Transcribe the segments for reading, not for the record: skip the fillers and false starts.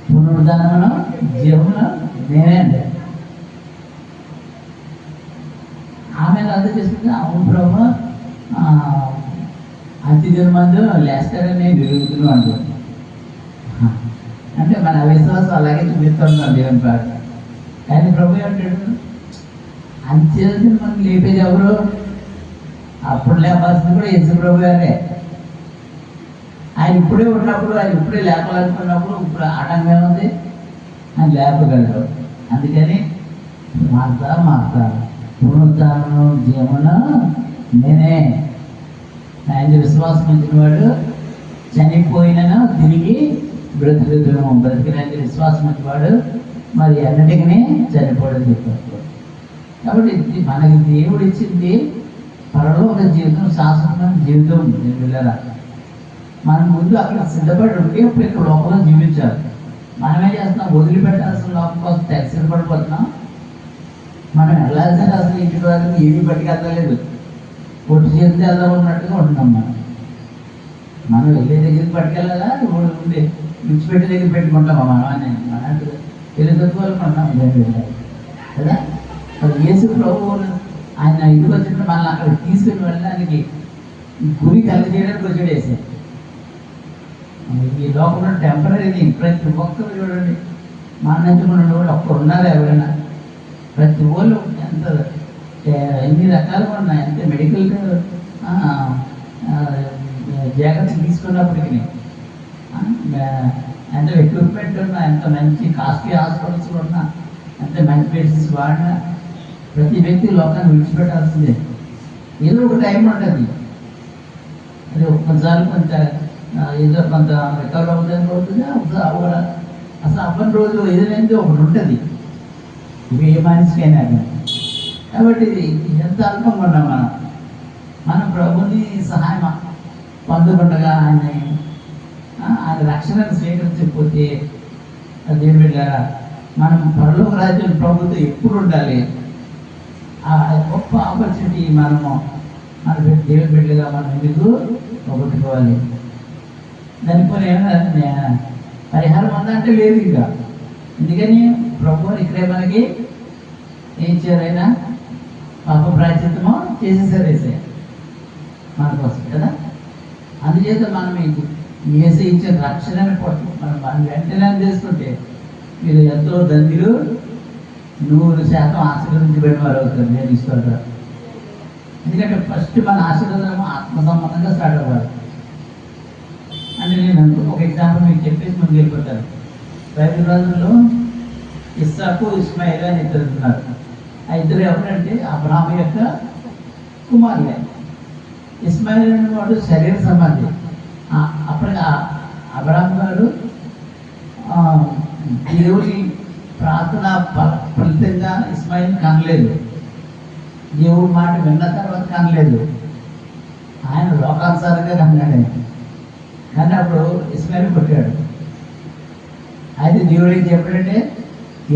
పునరుద్ధానమును జీవమును నేనే అంటే ఆమె అర్థం చేసుకుంటే అవును ప్రభు అంత్యదిన మందు లేస్తారని నేను జరుగుతున్నాను అంటుంది. అంటే మన అవిశ్వాసం అలాగే చూపిస్తున్నాం దేవుని ప్రార్థన. కానీ ప్రభు ఏమంటాడు, అంత్యదిన మనం లేపేది ఎవరు? అప్పుడు లేపాల్సింది కూడా యేసు ప్రభు గారే. ఆయన ఇప్పుడే ఉన్నప్పుడు, ఆయన ఇప్పుడే లేపాలనుకున్నప్పుడు ఇప్పుడు ఆటంకం ఉంది, ఆయన లేపగలడు. అందుకని మారుతా పునరుద్ధానం జీవమును నేనే. ఆయన విశ్వాసం ఉంచిన వాడు చనిపోయినను తిరిగి బ్రతుకుదును. బ్రతికిన విశ్వాసం ఉంచిన వాడు మరి అన్నిటికీ చనిపోవడం చెప్పారు. కాబట్టి మనకి దేవుడు ఇచ్చింది పరలోక జీవితం, శాశ్వతమైన జీవితం. వెళ్ళారా మనం ముందు అక్కడ సిద్ధపడి ఉండి ఇప్పుడు ఇక్కడ లోపల జీవించాలి. మనమే చేస్తున్నాం, వదిలిపెట్టాల్సిన లోపల కోసం తెగ సిద్ధపడిపోతున్నాం. మనం వెళ్ళాల్సిన అసలు ఇంటి వరకు ఏమీ పట్టుకెళ్ళలేదు, పొట్టు చేతి వెళ్దాం ఉన్నట్టుగా ఉంటున్నాం. మనం వెళ్ళే దగ్గరికి పట్టుకెళ్ళాలా, ఉండి విడిచిపెట్టే దగ్గర పెట్టుకుంటామా? మనం అని మన తెలుగుకోవాలి కదా. అది యేసు ప్రభు ఆయన ఇంటికి వచ్చినప్పుడు మనల్ని అక్కడ తీసుకుని వెళ్ళడానికి గురి కలిగజేయడానికి వచ్చాడు యేసు. ఈ లోకంలో టెంపరీ ప్రతి ఒక్కరు చూడండి, మరణించుకున్న వాళ్ళు ఒక్కరు ఉన్నారు ఎవరైనా? ప్రతి వాళ్ళు ఎంత ఎన్ని రకాలుగా ఉన్నాయి, ఎంత మెడికల్ జాగ్రత్తలు తీసుకున్నప్పటికీ, ఎంత ఎక్విప్మెంట్ ఉన్నా, ఎంత మంచి కాస్ట్లీ హాస్పిటల్స్ ఉన్నా, ఎంత మంచి మెడిసిన్స్ వాడినా ప్రతి వ్యక్తి లోకాన్ని విడిచిపెట్టాల్సిందే. ఏదో ఒక టైం ఉంటుంది. అది కొన్నిసార్లు కొంత ఏదో కొంత రికవర్ అవుతుంది అవుతుంది, అసలు అవ్వని రోజు ఏదైనా ఒకటి ఉంటుంది. ఇవి ఏ మనిషికైనా. కాబట్టి ఎంత అల్పంగా ఉన్నాం మన ప్రభుని సహాయం పొందకుండా ఆయన రక్షణను స్వీకరించకపోతే దేవుని బిడ్డలారా, మనం పరలోక రాజ్యం ప్రభుత్వం ఎప్పుడు ఉండాలి. ఆ గొప్ప ఆపర్చునిటీ మనము మన దేవుని బిడ్డగా మనం ఎందుకు పోగొట్టుకోవాలి? దానిపైన ఏమైనా పరిహారం ఉందంటే లేదు ఇంకా. ఎందుకని ప్రభు ఇక్కడే మనకి ఏం చేయారైనా పాప ప్రాయశ్చిత్తమో చేసేసారు వేసే మన కోసం కదా. అందుచేత మనం వేసే ఇచ్చిన రక్షణని మనం వెంటనే చేసుకుంటే మీరు ఎంతో ధన్యులు, 100% ఆశీర్వదించబడిన వారు అవుతారు. నేను ఇష్టపడతాను. ఎందుకంటే ఫస్ట్ మన ఆశీర్వాదం ఆత్మ సంబంధంగా స్టార్ట్ అవ్వాలి. అంటే నేను ఒక ఎగ్జాంపుల్ మీకు చెప్పేసి ముందు వెళ్ళిపోతాను. బైబిల్ గ్రంథంలో ఇస్సాకు, ఇస్మాయిల్ అని ఇద్దరు ఉన్నారు. ఆ ఇద్దరు ఎవరంటే అబ్రహాము యొక్క కుమారులే. ఇస్మాయిల్ అనేవాడు శరీర సంబంధి. అప్పటికి అబ్రహాం గారు దేవుడి ప్రార్థన ఫలితంగా ఇస్మాయిల్ కనలేదు. దేవుడి మాట విన్న తర్వాత కనలేదు. ఆయన లోకానుసారంగా కన్నాడు. కానీ అప్పుడు ఇస్మాయిల్ పుట్టాడు. అయితే దేవుడు ఏం చెప్పాడంటే,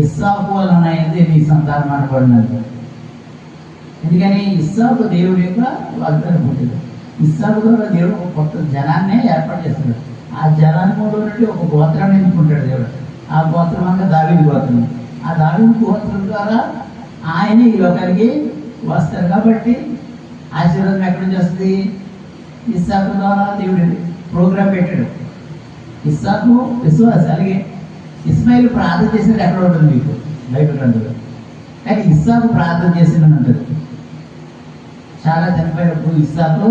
ఇస్సాకు వలన అయితే నీ సంతానం అనబడినది. ఎందుకని ఇస్సాకు దేవుడి యొక్క వాగ్దానం పుట్టింది. ఇస్సాకు ద్వారా దేవుడు ఒక కొత్త జనాన్నే ఏర్పాటు చేస్తాడు. ఆ జనాన్ని నుండి ఒక గోత్రాన్ని ఎన్నుకుంటాడు దేవుడు. ఆ గోత్రం అంతా దావీదు గోత్రం. ఆ దావీదు గోత్రం ద్వారా ఆయన ఈ లోకానికి వస్తారు. కాబట్టి ఆశీర్వాదం ఎక్కడి నుంచి వస్తుంది? ఇస్సాకు ద్వారా దేవుడు ప్రోగ్రాం పెట్టాడు. ఇస్సాకు విశ్వాస. అలాగే ఇస్మాయిల్ ప్రార్థన చేసినట్టు ఎక్కడ ఉంటుంది మీకు బైబిల్ గ్రంథంలో? కానీ ఇస్సాకు ప్రార్థన చేసిందని ఉంటుంది. చాలా చనిపోయినప్పుడు ఇస్సాకు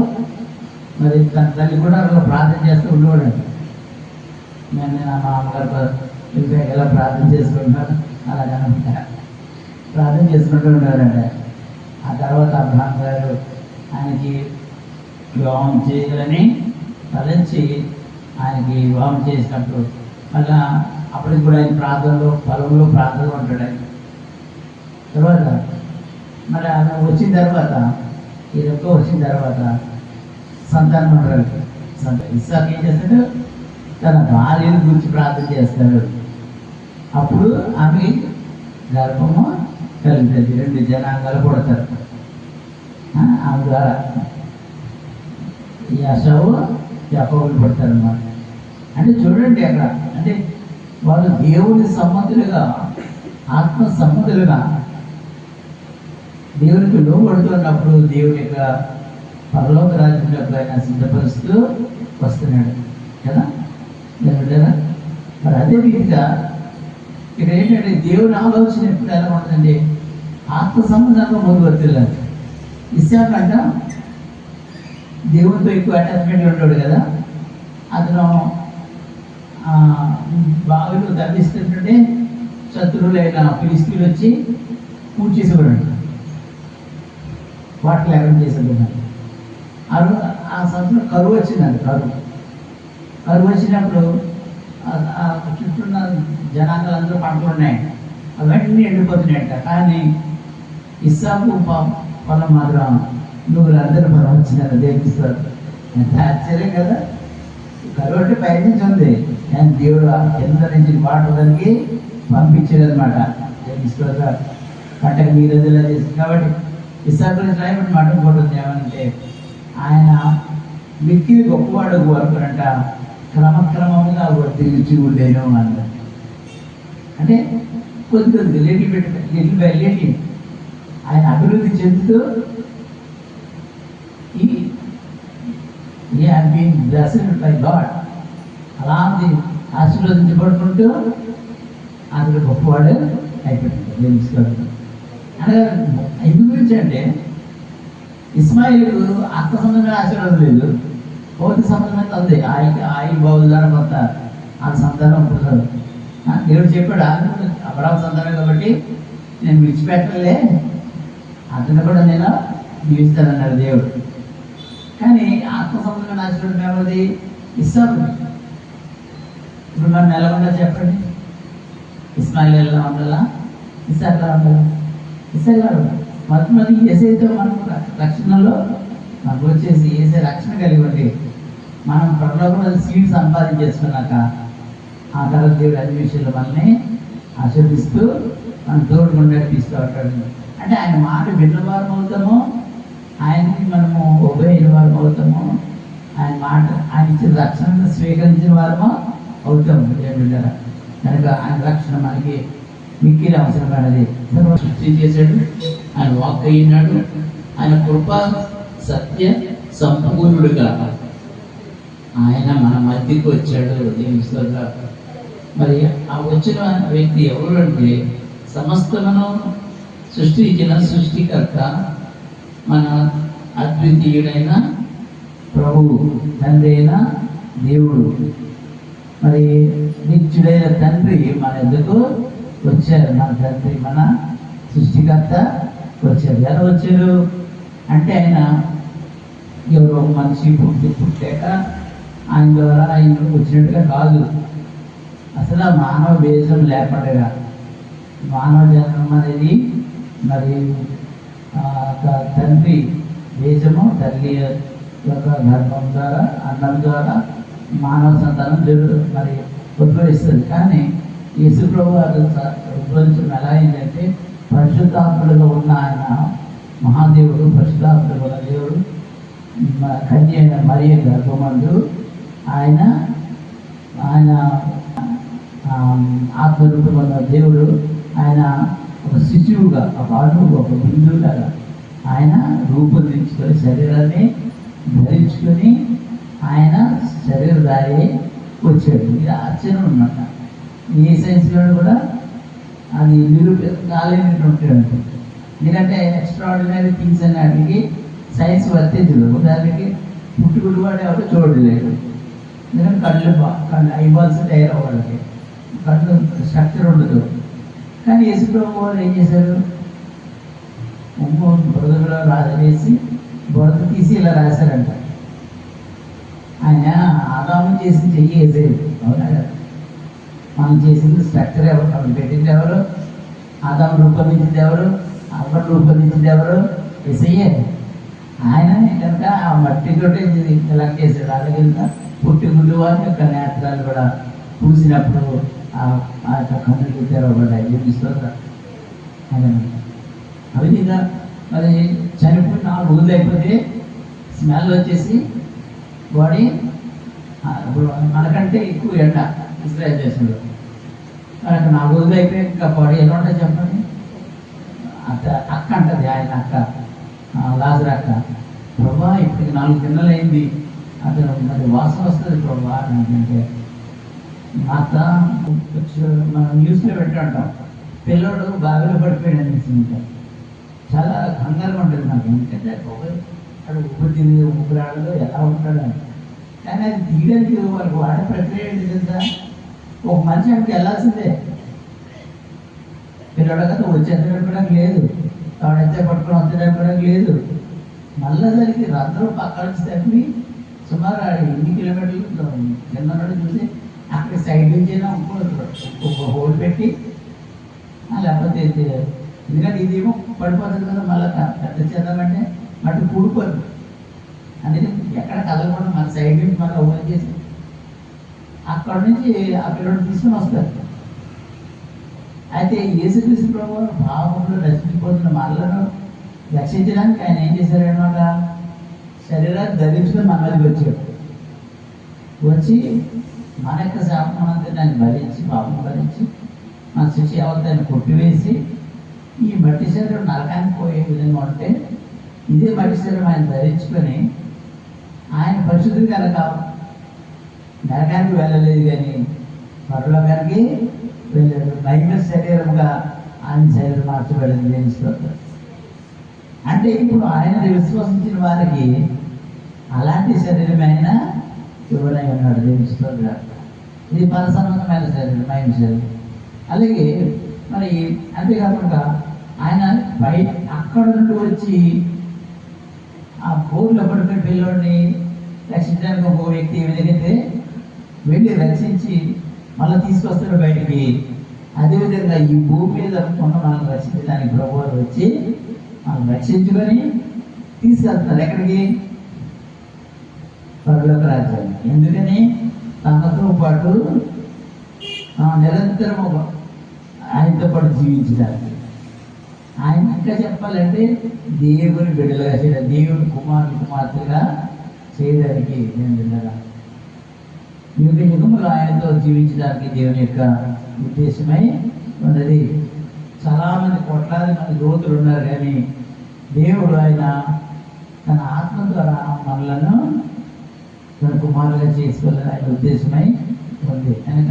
మరి తన తల్లి కూడా అలా ప్రార్థన చేస్తూ ఉండేవాడంట. నేను నా మామగారు ఎలా ప్రార్థన చేసుకుంటాను అలాగనమాట ప్రార్థన చేసుకుంటూ ఉండేవాడంట. ఆ తర్వాత అబ్రహాం గారు ఆయనకి వివాహం చేయాలని తలంచి ఆయనకి వివాహం చేసినప్పుడు మళ్ళా అప్పటికి కూడా ఆయన ప్రార్థనలో పొలంలో ప్రార్థనలో ఉంటాడు. ఆయన తర్వాత మరి ఆమె వచ్చిన తర్వాత ఇదంతా వచ్చిన తర్వాత సంతానం ఉంటారు. ఇస్సాకు ఏం చేస్తాడు? తన భార్యను గురించి ప్రార్థన చేస్తాడు. అప్పుడు ఆమె గర్భము కలుగుతుంది. 2 జనాంగాలు పుడతారు ఆమె ద్వారా. ఈ అసవు యాకోబులు పుడతారు అన్నమాట. అంటే చూడండి అక్కడ అంటే వాళ్ళు దేవుని సంబంధులుగా, ఆత్మ సంబంధులుగా దేవునికి లోబడుతున్నప్పుడు దేవుని యొక్క పరలోక రాజ్యంలోకి ఆయన సిద్ధపరుస్తూ వస్తున్నాడు కదా. లేదా మరి అదే రీతిగా ఇక్కడ ఏంటంటే దేవుని ఆలోచన ఎప్పుడు ఎలా ఉంటుందంటే ఆత్మ సంబంధంగా ముందు వర్తిల్లాలి. ఇస్సాకు అంట దేవునితో ఎక్కువ అటాచ్మెంట్ ఉంటాడు కదా. అతను బావిలో తప్పిస్తుంటే శత్రువులైన ఫిలిస్తీన్లు వచ్చి పూజ చేసేవాడు, వాటిని లేకుండా చేసేవాడు. ఆ సంవత్సరం కరువు వచ్చిందండి. కరువు వచ్చినప్పుడు చుట్టూన్న జనాంగాలందరూ పంటలు ఉన్నాయి, అవన్నీ ఎండిపోతున్నాయంట. కానీ ఇస్సాకు పొలం మాత్రం నువ్వు అందరూ పొలం వచ్చిందని దేవిస్తారు. ఎంత ఆశ్చర్యం కదా. కరువు అంటే పై నుంచి ఉంది, కానీ దేవుడు కింద నుంచి వాటర్కి పంపించాడు అనమాట. దేవిస్తారు పంటకు మీరు ఎదులా చేసి. కాబట్టి ఇస్సాకు నుంచి రాయబడి మాట పోతుంది ఏమంటే ఆయన మిక్కిలి గొప్పవాడు అనుకున్నట క్రమక్రమంగా వర్తిల్చి ఉండేను అన్నారు. అంటే కొద్ది లిటిల్ బై లిటిల్ ఆయన అభివృద్ధి చెందుతూ బై గాడ్ అలాంటి ఆశీర్వదించబడుకుంటూ అతడు గొప్పవాడు అయిపోయింది. అనగా ఎందు గురించి అంటే ఇస్మాయిల్ ఆత్మ సంబంధమైన ఆశీర్వాదం లేదు, భౌతిక సంబంధమైన ఉంది. ఆయన బాబు ద్వారా కొంత ఆ సంతానం పుట్టాడు. దేవుడు చెప్పాడు అబ్రాహాము సంతానం కాబట్టి నేను విడిచిపెట్టలే, అతను కూడా నేను జీవిస్తానన్నాడు దేవుడు. కానీ ఆత్మ సంబంధమైన ఆశీర్వాదం ఎవరిది? ఇస్సాకు. ఇప్పుడు మనం ఎలా ఉండాలి చెప్పండి? ఇస్మాయిల్ ఎలా ఉండాలా? ఇస్సాకు ఎలా ఉండాలా? ఇస్సాకు మరి ఏసైతే మనకు రక్షణలో మనకు వచ్చేసి ఏసే రక్షణ కలిగి ఉండి మనం పరలోకంలో సీట్ సంపాదించేసుకున్నాక ఆ తర్వాత దేవుడు అన్ని విషయాలు మనల్ని ఆశీర్దిస్తూ మనం తోడుగా నడిపిస్తూ ఉంటాడు. అంటే ఆయన మాట విన్నవారం అవుతాము, ఆయనకి మనము ఒబేయిన వారం అవుతాము, ఆయన మాట ఆయన ఇచ్చిన రక్షణను స్వీకరించిన వారము అవుతాము. ఏమిటారా కనుక ఆయన రక్షణ మనకి మిక్కిలి అవసరమైనది. సృష్టి చేశాడు, ఆయన వాక్ అయినాడు, ఆయన కృప సత్య సంపూర్ణుడుగా ఆయన మన మధ్యకి వచ్చాడు. దేవునిగా మరి ఆ వచ్చిన వ్యక్తి ఎవరు అంటే సమస్తమును సృష్టించిన సృష్టికర్త మన అద్వితీయుడైన ప్రభువు, తండ్రి అయిన దేవుడు, మరి నిత్యుడైన తండ్రి మన ఎదుకు వచ్చారు. మన తండ్రి మన సృష్టికర్త వచ్చారు. ఎలా వచ్చారు అంటే ఆయన ఎవరో మనిషి పుట్టాక ఆయన ద్వారా ఆయన వచ్చినట్టుగా కాదు. అసలు ఆ మానవ భేదం లేకుండా మానవ జన్మం అనేది మరి తండ్రి దేశము తల్లి యొక్క గర్భం ద్వారా అన్నం ద్వారా మానవ సంతానం మరి ఉద్భవిస్తుంది. కానీ యేసుప్రభు ఉద్భవించడం ఎలా అయిందంటే పరిశుద్ధాత్ముడుగా ఉన్న ఆయన మహాదేవుడు, పరిశుద్ధాత్ముడుగా ఉన్న దేవుడు కన్య అయిన మరియ గర్భమందు ఆయన ఆత్మరూపంగా ఉన్న దేవుడు ఆయన ఒక శిశువుగా, ఒక అణువు, ఒక బిందువులాగా ఆయన రూపొందించుకొని శరీరాన్ని ధరించుకొని ఆయన శరీరధారి వచ్చాడు. ఇది ఆశ్చర్యం అన్నమాట. ఏ సైన్స్లో కూడా అది కాలేనటువంటి ఉంటుంది. ఎందుకంటే ఎక్స్ట్రాడినరీ థింగ్స్ అనేటికి సైన్స్ వర్తించదు. ఉదాహరణకి పుట్టుకుడు వాడు ఎవరు చూడలేడు, ఎందుకంటే కళ్ళు ఐబాల్స్ తయారు అవ్వడానికి కళ్ళు స్ట్రక్చర్ ఉండదు. కానీ యేసుప్రభు వాళ్ళు ఏం చేశారు? బురదలో వేసి బురద తీసి ఇలా రాశారంట. ఆయన ఆదాము చేసి చెయ్యి వేసేది, అవునా కదా? మనం చేసింది స్ట్రక్చర్ ఎవరు? అప్పుడు పెట్టింది ఎవరు? ఆదాము రూపొందించింది ఎవరు? అవ్వను రూపొందించింది ఎవరు? యేసయ్యే. ఆయన కనుక ఆ మట్టితోటి ఇలా చేశాడు. అలాగే పుట్టి ముందు వారి యొక్క నేత్రాలు కూడా పూసినప్పుడు ఆ యొక్క కన్నులు తెరవబడ్డాయి. చూపిస్తారు అదే. అవిధంగా మరి చనిపోయి 4 రోజులు అయిపోతే స్మెల్ వచ్చేసి బాడీ ఇప్పుడు మనకంటే ఎక్కువ ఎండ ఇజ్రాయెల్ దేశంలో వాళ్ళకి 4 రోజులు అయిపోయి ఇంకా బాడీ ఎలా ఉంటుంది చెప్పండి. అక్క అంటది, ఆయన అక్క లాజర్ అక్క, ప్రభా ఇప్పటికి 4 దినాలు అయింది, అతను మరి వాసన వస్తుంది ప్రభా అంటే. మా అత్త మనం న్యూస్లో పెట్టాంటాం, పిల్లోడు బావిలో పడిపోయాడు అనేసి. ఇంకా చాలా కంగారుగా ఉంటుంది నాకు, ఎందుకంటే అక్కడ ఊపిరి తిరిగి ఊపిరాడలో ఎలా ఉంటాడు అని. కానీ అది తీయడానికి వాళ్ళకి వాడే ప్రక్రియ ఏంటి తెలుసా, ఒక మనిషి అక్కడికి వెళ్ళాల్సిందే. పిల్లడు కదా వచ్చేదనుకోవడానికి లేదు, వాడైతే పట్టుకొని వచ్చేదనుకోవడానికి లేదు. మళ్ళా దానికి అందరూ పక్కన నుంచి తప్పి సుమారు ఎన్ని కిలోమీటర్లు కింద చూసి అక్కడ సైడ్ నుంచి అయినా ఒక హోల్ పెట్టి, లేకపోతే ఎందుకంటే ఇదేమో పడిపోతుంది కదా, మళ్ళీ పెద్ద చేద్దామంటే మట్టి కూడిపోదు అనేది ఎక్కడ కదలకుండా మన సైడ్ నుంచి మనం ఓపెన్ చేసి అక్కడ నుంచి ఆ పిల్లడు తీసుకుని వస్తారు. అయితే యేసుక్రీస్తు ప్రభువు భావంలో రక్షించిపోతున్న మనలను రక్షించడానికి ఆయన ఏం చేశారనమాట, శరీరాన్ని ధరించుకొని మన మీదకి వచ్చాడు. వచ్చి మన యొక్క శాపమంతా దాన్ని భరించి, పాపం భరించి, మన శిక్ష యావత్తాన్ని కొట్టివేసి ఈ మట్టి శరీరం నరకానికి పోయే విధంగా ఉంటే, ఇదే మట్టి శరీరం ఆయన ధరించుకొని ఆయన పరిశుద్ధి కనుక నరకానికి వెళ్ళలేదు, కానీ పరలోకానికి వెళ్ళాడు. మహిమ శరీరముగా ఆయన శరీరం మార్చబడింది తెలుసుకోవాలి. అంటే ఇప్పుడు ఆయన విశ్వసించిన వారికి అలాంటి శరీరం అయినా ఇవ్వనై ఉన్నాడు తెలుసుకోవాలి. ఇది పరసంబంధమైన శరీరం, మహిమ శరీరం. అలాగే మరి అంతేకాకుండా ఆయన బయట అక్కడ నుండి వచ్చి ఆ బోర్లో పడిపోయిన పిల్లోడిని రక్షించడానికి ఒక వ్యక్తి ఏదైతే వెళ్ళి రక్షించి మళ్ళీ తీసుకొస్తాడు బయటికి, అదేవిధంగా ఈ భూమి మీద ఉన్న మనం రక్షించడానికి ప్రభువారు వచ్చి మనం రక్షించుకొని తీసుకెళ్తున్నారు ఎక్కడికి, పరలోక రాజ్యానికి. ఎందుకని తనతో పాటు నిరంతరం ఆయనతో పాటు జీవించడానికి. ఆయన ఇంకా చెప్పాలంటే దేవుని బిడ్డలుగా చేయడం, దేవుని కుమార్తెగా చేయడానికి నేను బిడ్డగా యుగ యుగములు ఆయనతో జీవించడానికి దేవుని యొక్క ఉద్దేశమై ఉన్నది. చాలామంది కోట్లాది మంది యువతులు ఉన్నారు, కానీ దేవుడు ఆయన తన ఆత్మ ద్వారా మనలను తన కుమారులుగా చేసుకోవాలని ఆయన ఉద్దేశమై ఉంది. కనుక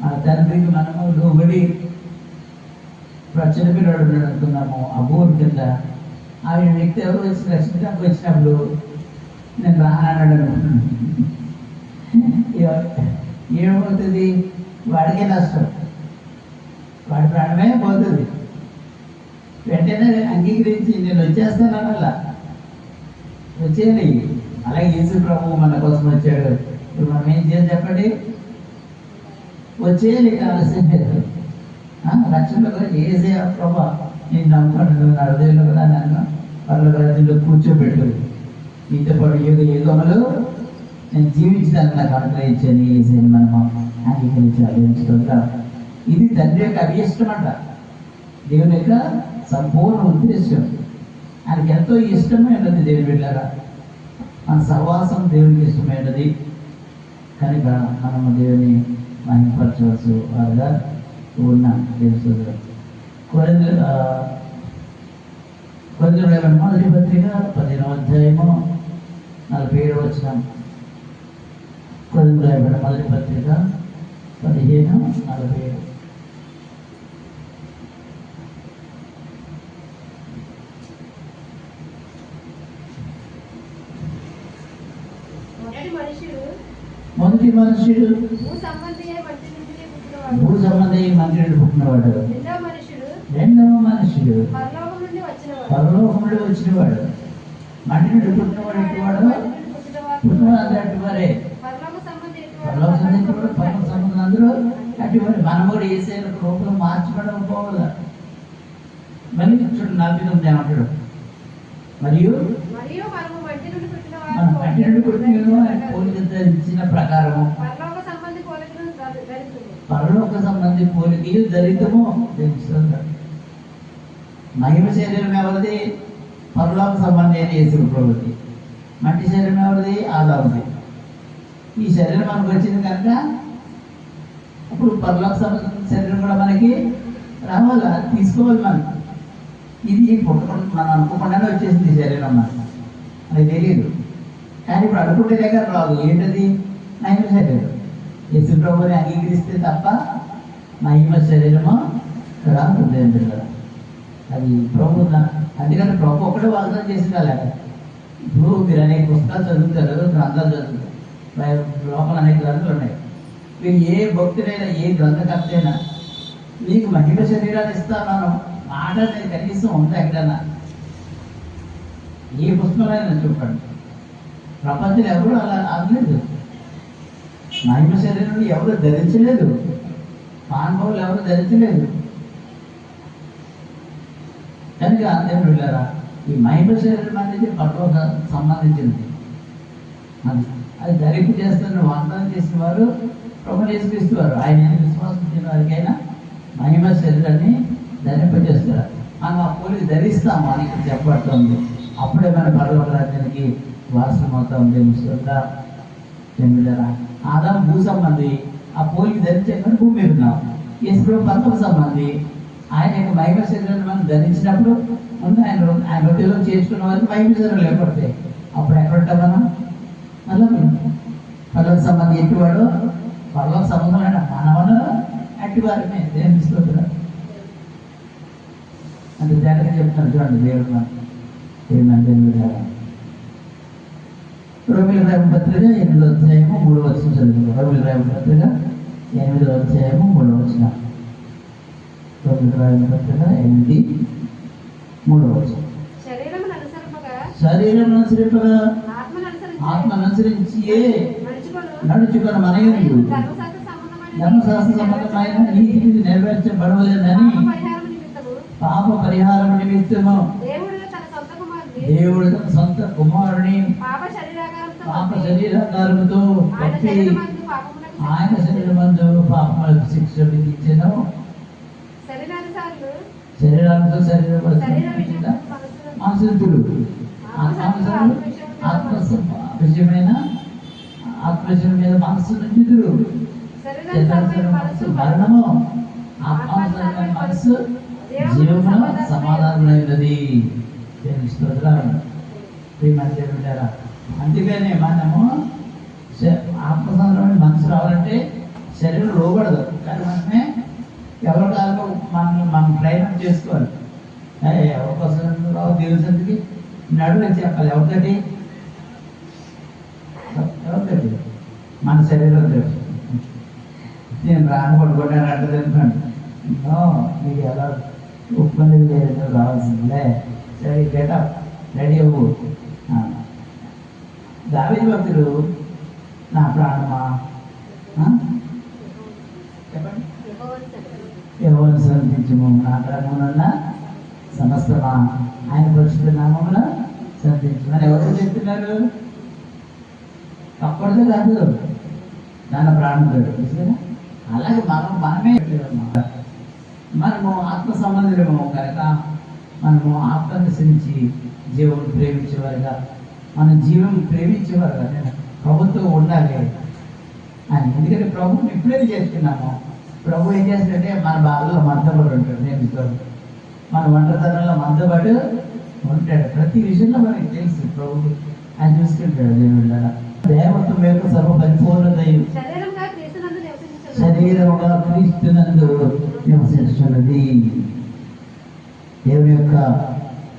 మన తండ్రికి మనము లోబడి చిన్నపిల్లడు ఉన్నాడు అనుకున్నాము ఆ భూమి కింద, ఆయన వ్యక్తి ఎవరు వచ్చి రక్షించడానికి వచ్చినప్పుడు నేను రానన్నాడు అనుకున్నాను. ఏమవుతుంది, వాడికే నష్టం, వాడి ప్రాణమే పోతుంది. వెంటనే అంగీకరించి నేను వచ్చేస్తాను అలా వచ్చేయాలి. అలాగే యేసు ప్రభువు మన కోసం వచ్చాడు. ఇప్పుడు మనం ఏం చేయాలి చెప్పండి, వచ్చేయాలి. ఆలస్యం లేదు. రక్షణలో కూడా ఏసే ప్రభా నేను నమ్ముకుంటున్నాను, నా హృదయంలో కూడా నన్ను వాళ్ళ రాజ్యంలో కూర్చోబెట్టు, మీతో పాటు యుగములు నేను జీవించడానికి నాకు అనుగ్రహించాను. ఏసైని మనము అంగీకరించాలి. ఇది తండ్రి యొక్క అభిష్టం అంట, దేవుని యొక్క సంపూర్ణ ఉద్దేశం. ఆయనకి ఎంతో ఇష్టమైనది దేవుని బిడ్డలారా, మన సహవాసం దేవునికి ఇష్టమైనది. కనుక మనము దేవుని మహిమపరచవలసి వారుగా ఉన్నాం. దేవుడు కొరింథీయులకు రాసిన మొదటి పత్రిక 15వ అధ్యాయము 47వ వచనం. కొరింథీయులకు రాసిన మొదటి పత్రిక 15:47. మొదటి మనుషుడు భూ సంబంధి మంచి నుండి పుట్టినవాడు, రెండవ మనుషుడు పరలోకం నుండి వచ్చినవాడు. మంటి నుండి పుట్టినవాడు ఎట్టువాడు, పుట్టినవాడు అటువారే. పరలోక సంబంధం అందరూ అటువారు. మనం కూడా ఏసైన రూపంలో మార్చబడడం పోవాల. మళ్ళీ చూడండి 49 ఏమంటాడు, మరియు మనం మట్టి నుండి పుట్టిన పోలిక ధరించిన ప్రకారము పరలోక సంబంధి పోలికలు ధరితము ధరిస్తున్నాడు. మహిమ శరీరం ఎవరిది, పరలోక సంబంధి అయిన యేసు ప్రభువుది. మట్టి శరీరం ఎవరిది, ఆదాముది. ఈ శరీరం మనకు వచ్చింది కనుక ఇప్పుడు పరలోక సంబంధించిన శరీరం కూడా మనకి రావాలా, తీసుకోవాలి మనం. ఇది పుట్టకుండా మనం అనుకోకుండానే వచ్చేసింది శరీరం మనకి తెలియదు. కానీ ఇప్పుడు అనుకుంటే దగ్గర రాదు. ఏంటది? మహిమ శరీరం. యేసు ప్రభువుని అంగీకరిస్తే తప్ప మహిమ శరీరము రాదు. అది ప్రభు. అందుకని ప్రభు ఒకటే వాగ్దానం చేసి వెళ్ళాలి. ఇప్పుడు మీరు అనేక పుస్తకాలు చదువుతారు, గ్రంథాలు చదువుతారు, లోపల అనేక గ్రంథాలు ఉన్నాయి. మీరు ఏ భక్తుడైనా, ఏ గ్రంథకర్త అయినా మీకు మహిమ శరీరాన్ని ఇస్తాను మాట అనేది కనీసం ఉందా ఎక్కడన్నా? ఏ పుస్తకంలో చూపండి. ప్రపంచంలో ఎవరు అలా అనలేదు. మహిమ శరీరం ఎవరు ధరించలేదు, మానవులు ఎవరు ధరించలేదు. కనుక దేవుడు వెళ్ళారా, ఈ మహిమ శరీరం అనేది పరలోక సంబంధించింది. అది ధరింపు చేస్తున్న వాగ్దానం చేసిన వారు ప్రభువుని యేసుక్రీస్తువారు. ఆయన విశ్వాసించిన వారికైనా మహిమ శరీరాన్ని ధరింపజేస్తారు. మనం ఆ పోలి ధరిస్తాము అని ఇక్కడ చెప్పబడుతుంది. అప్పుడే మన పరలోక రాజ్యానికి వారసం అవుతాం. దేవుడా, ఆదాము భూ సంబంధి, ఆ పోలికి ధరించే భూమి మీద ఉన్నాం. యేసు ప్రభు పరలోక సంబంధి. ఆయన యొక్క మహిమ శరీరాన్ని మనం ధరించినప్పుడు ముందు ఆయన రొట్టెలో చేర్చుకున్న వారికి మహిమ శరీరం లేకపోతాయి. అప్పుడు ఎక్కడ ఉంటాం మనం? మళ్ళీ పరలోక సంబంధి ఎట్టివాడు, పరలోక సంబంధమైన మనవను అట్టివారమే. దేవుని స్తోత్రం. అంటే తేటగా చెప్తాను చూడండి దేవుడు మనం ఏమంటే. రోమిల రాయబడిన పత్రిక 8వ అధ్యాయము 3వ వచనం చదువుకుంటాం. రోమిల రాయబడిన పత్రిక 8వ అధ్యాయము 3వ వచనం. రోమిల రాయబడిన పత్రిక 8:3 వచనం. శరీరం అనుసరింపగా ఆత్మను అనుసరించి నడుచుకొని మన ధర్మశాస్త్ర సంబంధమైన నీతిని నెరవేర్చబడవలేదని పాప పరిహారం నిమిత్తము దేవుడు తన సొంత కుమారుని పాప శరీరాకారముతో పట్టి ఆయన శరీరమందు పాపములకు శిక్ష విధించెను. శరీరాలతో శరీరం మనసులు ఆత్మ విషయమైన ఆత్మవిషయం మీద మనసు నిధులు మనసు మరణము, ఆత్మానుసరమైన మనసు జీవము సమాధానమైనది. అందుకనే మనము ఆత్మసంబంధమైన మనసు రావాలంటే శరీరం లోబడదు. కానీ మనమే ఎవరి కాలంలో మనం ప్రయత్నం చేసుకోవాలి. ఎవరికోసం రావు దేవుని సంతికి నడువు చెప్పాలి. ఎవరితోటి మన శరీరం తెలుసు. నేను రాను పడుకుంటాను అంటే తెలుసుకోండి. మీకు ఎలా ఒప్పుకునేది లేదు, రావాల్సిందే. సరే గెటప్ రెడీ అవ్వు. దావీదు భక్తుడు నా ప్రాణమా చెప్పండి, యెహోవాను సంతించుము, నా ప్రాణమున సమస్తమా ఆయన పరిశుద్ధ నామమున సంతించు అని ఎవరు చెప్తున్నారు? అప్పటిదే కాదు, దాని ప్రాణం. అలాగే మనమే మనము ఆత్మ సంబంధులము కనుక మనము ఆత్మను అనుసరించి జీవం ప్రేమించేవారుగా, మన జీవం ప్రేమించేవారుగా ప్రభుత్వం ఉండాలి అని. ఎందుకంటే ప్రభుత్వం ఎప్పుడైతే చేస్తున్నామో ప్రభు ఏం చేస్తుందంటే మన బాధలో మనతో పాటు ఉంటాడు. నేను మన ఒంటరితనంలో మనతో పాటు ఉంటాడు. ప్రతి విషయంలో మనకి తెలుసు ప్రభు ఆయన చూసుకుంటాడు. దేవుడు దేవత్వం యొక్క సర్వ పరిపూర్ణత శరీరముగా క్రీస్తునందు నివసించున్నది. దేవుని యొక్క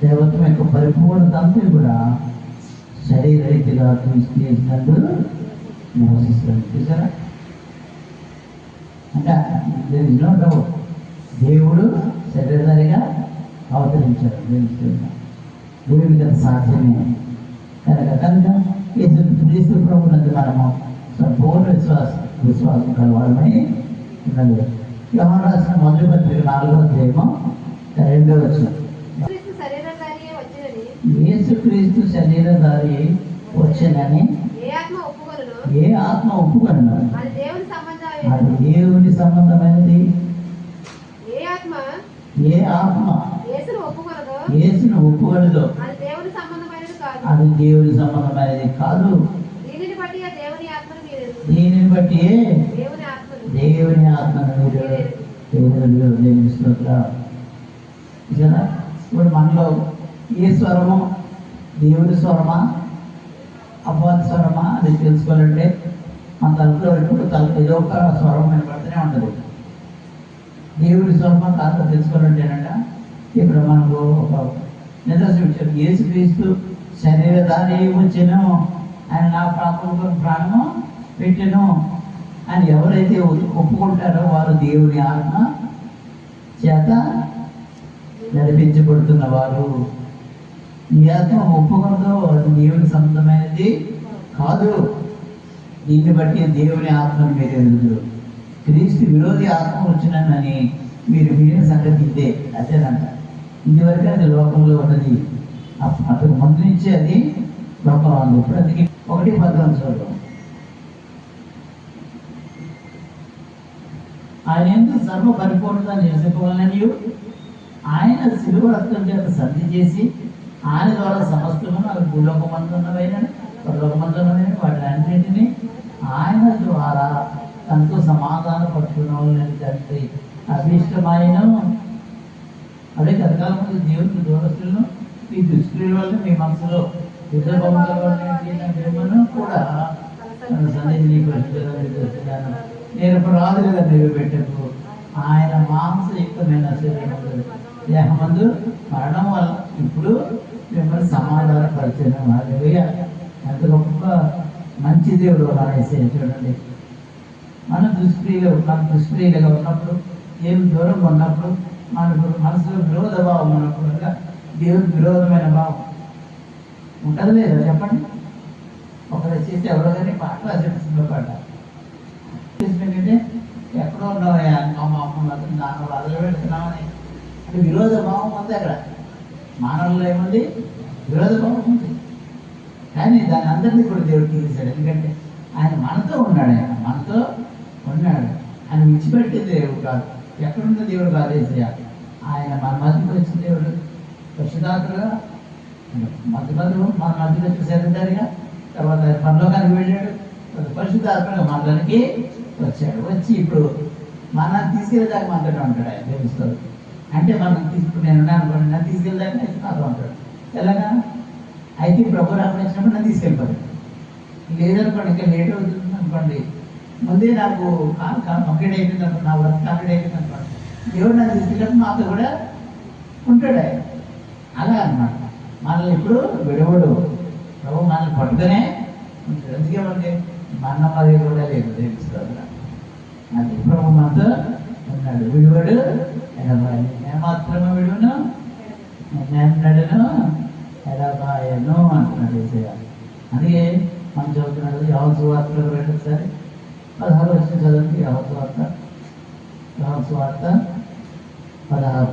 దేవత్వం యొక్క పరిపూర్ణత అంతా కూడా శరీర రీతిగా క్రీస్తునందు నివసిస్తుంది. చూసారా? అంటే దేవుడు శరీరధారిగా అవతరించాడు. దేవుని కదా సాధ్యమే కనుక క్రీస్తు ప్రభునందు మనము సంపూర్ణ విశ్వాసం కలవాలమై ఉన్నది. యోహాను రాసిన మొదటి పత్రిక 4వ అధ్యాయము 2వ వచనం. యేసుక్రీస్తు శరీరధారి వచ్చానని ఏ ఆత్మ ఒప్పుకొనను అది దేవుని సంబంధమైనది. ఏ ఆత్మ యేసును ఒప్పుకొనదో అది దేవుని సంబంధమైనది కాదు. దీనిని బట్టి దేవుని ఆత్మను మీరు దేవుని స్తోత్రం. కదా ఇప్పుడు మనలో ఏ స్వరము దేవుడి స్వరమా అపవాది స్వరమా అది తెలుసుకోవాలంటే మన తలుపులో ఎప్పుడు తలుపు ఏదో ఒక స్వరం వినపడుతూనే ఉంటుంది. దేవుడి స్వరమా కాస్త తెలుసుకోవాలంటేనంట ఇప్పుడు మనకు ఒక నిదర్శనం ఇచ్చారు. యేసుక్రీస్తు శరీరధారి వచ్చెను, ఆయన నా పాపంలో ప్రాణము పెట్టెను అని ఎవరైతే ఒప్పుకుంటారో వారు దేవుని ఆత్మ చేత నడిపించబడుతున్న వారు. ఈ ఆత్మ ఒప్పుకుందో అది దేవుని సంబంధమైనది కాదు. దీన్ని బట్టి దేవుని ఆత్మను మీరు ఎదురు క్రీస్తు విరోధి ఆత్మ వచ్చినని మీరు విని సంగతి ఇదే అదేనంట. ఇదివరకు అది లోకంలో ఉన్నది, అతను ముందు నుంచి అది లోకంలో ఉంది. ఇప్పుడు అది 1:19 ఆయన ఎందుకు సర్వ పరిపూర్ణత నిరసిపోవాలని ఆయన శిలువ రక్తం చేత సంధి చేసి ఆయన ద్వారా సమస్తమును అవి భూలోకమందున్నవైన పరలోకమందున్నవైన వాటి అన్నింటినీ ఆయన ద్వారా తనతో సమాధాన పరుచుకున్న తండ్రి అభిష్టమైన అదే కథకాల ముందు దేవుడికి దూరస్తులను మీ దుష్క్రియల వల్ల మీ మనసులో యుద్ధభవను కూడా సన్నిధిని పరిశుద్ధంగా నిరపరాధులుగా నిలబెట్టకు. ఆయన మాంసయుక్తమైన శరీరం దేహమందు మరణం వల్ల ఇప్పుడు మిమ్మల్ని సమాధానపరిచిన ఎంత గొప్ప మంచి దేవుడు అనేసి చూడండి. మన దుష్క్రియలుగా ఉన్నప్పుడు ఏం దూరంగా ఉన్నప్పుడు మనకు మనసులో విరోధ భావం ఉన్నప్పుడు దేవుడికి విరోధమైన భావం ఉంటుంది లేదా చెప్పండి. ఒకరు చేస్తే ఎవరో కానీ పాటలు అసలు పాట ఏంటంటే ఎక్కడో ఉన్నావా మా అమ్మ దాని వదలు పెడుతున్నామని అంటే విరోధ భావం ఉంది. అక్కడ మానవుల్లో ఏముంది? విరోధ భావం ఉంది. కానీ దాని అందరినీ కూడా దేవుడు తీర్చాడు. ఎందుకంటే ఆయన మనతో ఉన్నాడు. ఆయన విడిచిపెట్టే దేవుడు కాదు. ఎక్కడున్న దేవుడు కాదు. ఆయన మన మధ్యకి వచ్చిన దేవుడు పరిశుద్ధాత్మగా మన మధ్యకి వచ్చి శరీరధారిగా, తర్వాత ఆయన పరలోకానికి వెళ్ళాడు, పరిశుద్ధాత్మగా మనలోనికి వచ్చాడు. వచ్చి ఇప్పుడు మనం తీసుకెళ్ళేదాకా మనతో ఉంటాడు. ఆయన తెలుస్తుంది అంటే మనం తీసుకుని నేను అనుకోండి, నన్ను తీసుకెళ్ళేదాకా నాతో ఉంటాడు. ఎలాగా అయితే ప్రభు రామకృష్ణప్పుడు నన్ను తీసుకెళ్ళిపోతాడు. లేదనుకోండి ఇంకా లేట్ అవుతుంది అనుకోండి, ముందే నాకు కంప్లీట్ అయిపోయింది అనుకోండి, నా వర్క్ కంప్లీట్ అయిపోయింది అనుకోండి, దేవుడు నన్ను తీసుకెళ్ళినప్పుడు మాతో కూడా ఉంటాడు ఆయన. అలా అనమాట. మనల్ని ఇప్పుడు విడవడు. ప్రభు మనల్ని పట్టుకునే ఉంటాడు. అందుకే మనకి మన్న మరి కూడా లేదు తెలుస్తుంది. అది ప్రభు మనతో ఉన్నాడు. విడువడు ఏమాత్రమే విడువను నడును ఎడబాయను అంటున్నాడు వేసేయాలి. అందుకే మనం చదువుతున్నాడు యోహాను సువార్తలో ఒకసారి 16 వచ్చిన చదవండి. యోహాను సువార్త 16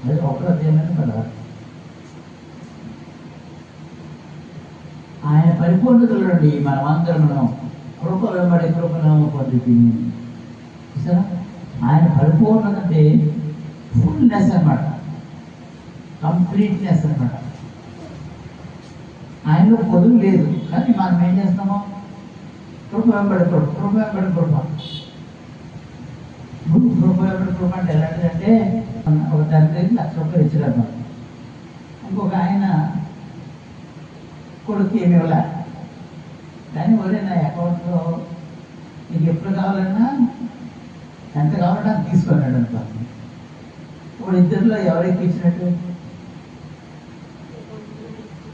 అది 1 అధ్యాయం 16. ఆయన పరిపూర్ణతలు నుండి మనమందరము కృప వెంబడి కృపను పొందుతుంది. చూసారా, ఆయన పరిపూర్ణత అంటే ఫుల్నెస్ అన్నమాట, కంప్లీట్నెస్ అన్నమాట. ఆయనలో పొదువు లేదు. కానీ మనం ఏం చేస్తామో కృప వెంబడి కృప అంటే ఎలాంటిదంటే ఒక తండ్రికి ₹1,00,000 ఇచ్చారు. ఇంకొక ఆయన కొడుకు ఏమి ఇవ్వలే. కానీ ఒరే నా అకౌంట్లో నీకు ఎప్పుడు కావాలన్నా ఎంత కావాలంటే అది తీసుకున్నాడు అనుకో. ఇప్పుడు ఇద్దరిలో ఎవరికి ఇచ్చినట్టు?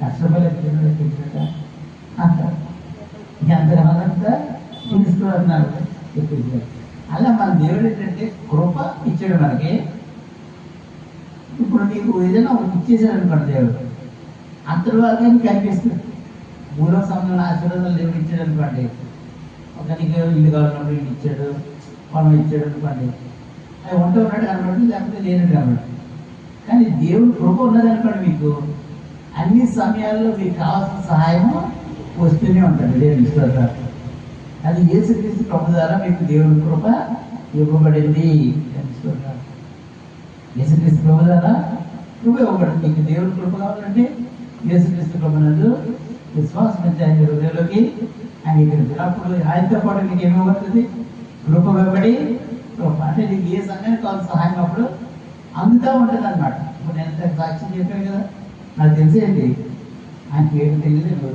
₹1,00,000 ఇచ్చినట్ట ఎంత కావాలంతా తీసుకున్నారు. అలా మన దేవుడు ఏంటంటే కృప ఇచ్చాడు మనకి. ఇప్పుడు నీకు ఏదైనా ఒకటి ఇచ్చేసాడు అనుకోండి దేవుడు, అంతర్వాగా కనిపిస్తుంది. మూడో సంబంధం ఆశీర్వాదాలు దేవుడు ఇచ్చాడు అనుకోండి. ఒక నీకు ఇల్లు కావాలన్నప్పుడు ఇల్లు ఇచ్చాడు, పొలం ఇచ్చాడు అనుకోండి. అవి ఉంటే ఉన్నాడు కనబడి, లేకపోతే లేనట్టు కనబడి. కానీ దేవుడు కృప ఉన్నది అనుకోండి, మీకు అన్ని సమయాల్లో మీకు కావాల్సిన సహాయం వస్తూనే ఉంటాడు. దేవుని స్తోత్రం. అది యేసుక్రీస్తు ప్రభు ద్వారా మీకు దేవుని కృప ఇవ్వబడింది. యేసుక్రీస్తు ప్రభు ద్వారా కృప ఇవ్వబడింది. మీకు దేవుని కృప కావాలంటే యేసుక్రీస్తు ప్రభునందు విశ్వాసం నుంచి ఆయన హృదయంలోకి అంగీకరించారు. అప్పుడు ఆయనతో పాటు మీకు ఏమి ఇవ్వబడుతుంది? కృప వెంబడి కృప. అంటే నీకు ఏ సమయానికి కావాలి సహాయం అప్పుడు అందుతూ ఉంటుంది అనమాట. ఇప్పుడు నేను ఎంత సాక్ష్యం చెప్పాను కదా, నాకు తెలిసేది ఆయనకి ఏమి తెలియదు.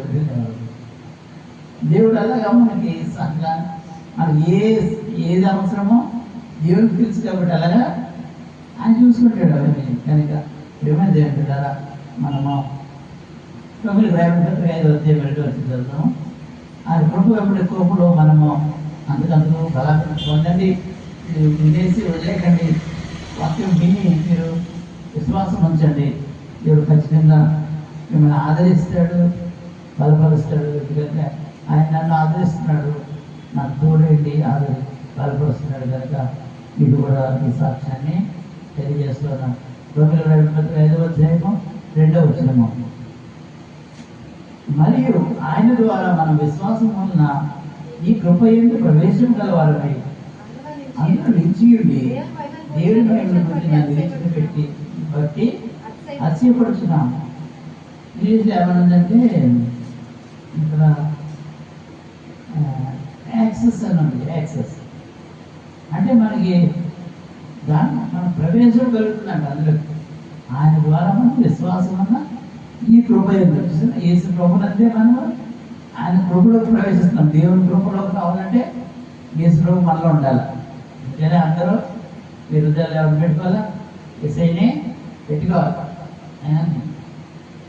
దేవుడు అలాగా మనకి సహగా మనకి ఏది అవసరమో దేవుడికి తెలుసు కాబట్టి అలాగా ఆయన చూసుకుంటాడు అవన్నీ. కనుక ఏమైనా దేవుడు కదా మనము 9:5 వచ్చి చదువుతాము. ఆయన కృప ఎప్పుడు కృపలో మనము అందుకందుకు బలాన్ని పొందండి. మీరు వినేసి వదిలేకండి. వాక్యం విని మీరు విశ్వాసం ఉంచండి. దేవుడు ఖచ్చితంగా మిమ్మల్ని ఆదరిస్తాడు, బలపరుస్తాడు. ఎందుకంటే ఆయన నన్ను ఆదరిస్తున్నాడు, నాకు తోడేంటి బలపరుస్తున్నాడు. కనుక మీకు కూడా ఈ సాక్ష్యాన్ని తెలియజేస్తున్నాను. 9:5 మరియు ఆయన ద్వారా మన విశ్వాసం వలన ఈ కృప ఎందు ప్రవేశం గలవారమై అందులో నిలిచియుండి దేవుని మహిమను గురించి నా నిరీక్షణ బట్టి అతిశయపడుచున్నాము. ఇంగ్లీష్లో ఏమనుందంటే ఇక్కడ యాక్సెస్ అని ఉంది. యాక్సెస్ అంటే మనకి మన ప్రవేశం కలుగుతుందంట అందులో. ఆయన ద్వారా మనం విశ్వాసం అన్న ఈ కృప ఏసు కృపనంతే మనం ఆయన కృపలోకి ప్రవేశిస్తున్నాం. దేవుని కృపలోకి రావాలంటే యేసు కృప మనలో ఉండాలి. అంతేనే అందరూ మీరు హృదయాలు ఎవరు పెట్టుకోవాలా? ఎస్ఐనే పెట్టుకోవాలి.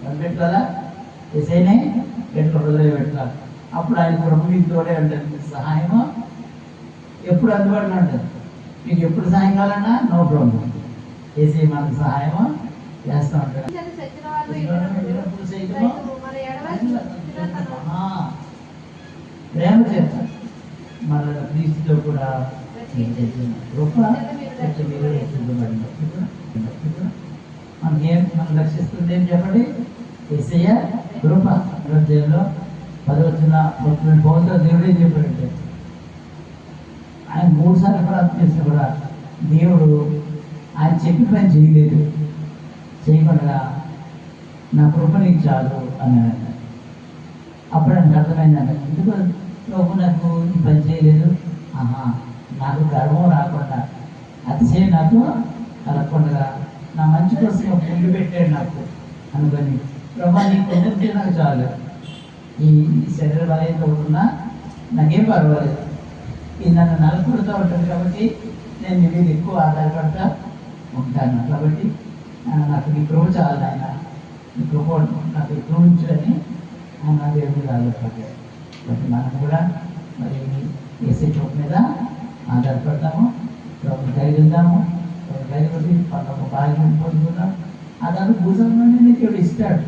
ఎవరు పెట్టుకోవాలా? ఎస్ఐనే హృదయం పెట్టుకోవాలి. అప్పుడు ఆయన కృప మీకు తోడే ఉంటుంది. సహాయము ఎప్పుడు అందుబాటులో ఉంటుంది. మీకు ఎప్పుడు సహాయం కావాలన్నా నో ప్రాబ్లం. ఏసీ మనకు సహాయము చేస్తూ ఉంటాడు. ప్రేమ చేస్తాం మన క్రీస్తుతో కూడా మనం రక్షిస్తుంది ఏం చెప్పండి? యేసయ్య కృప. దేవులో 10 బహుశా దేవుడు ఏం చెప్పాడంటే ఆయన 3 సార్లు ప్రార్థన చేసినా కూడా దేవుడు ఆయన చెప్పిన పని చేయలేదు. చేయకుండా నా కృప నీకు చాలు అన్నాడు. అప్పుడు నాకు అర్థమైందంట, ఎందుకు ప్రభు నాకు ఈ పని చేయలేదు? నాకు గర్వం రాకుండా అతిశయం నాకు కలగకుండా నా మంచి కోసం ముందు పెట్టాడు నాకు అనుకొని, ప్రభా నీకు ఉంటే నాకు చాలు. ఈ శరీర బలహీనత ఉన్నా నాకేం పర్వాలేదు. ఇది నన్ను నలుపుడుతూ ఉంటుంది కాబట్టి నేను నీ మీద ఎక్కువ ఆధారపడతా ఉంటాను. కాబట్టి నాకు నీ కృప చాలు ఆయన, నీ కృప నాకు ఎక్కువ ఉంచులని ఆయన దేవుడి మీద ఆధారపడ్డాడు. కాబట్టి మనం కూడా మరి ఏసీ కృప మీద ఆధారపడతాము. ప్రభుని కలిగి ఉందాము. కలిగి పనులకు భాగ్యం పొందుకుందాం. అతను భూసం నుండి దేవుడు ఇస్తాడు.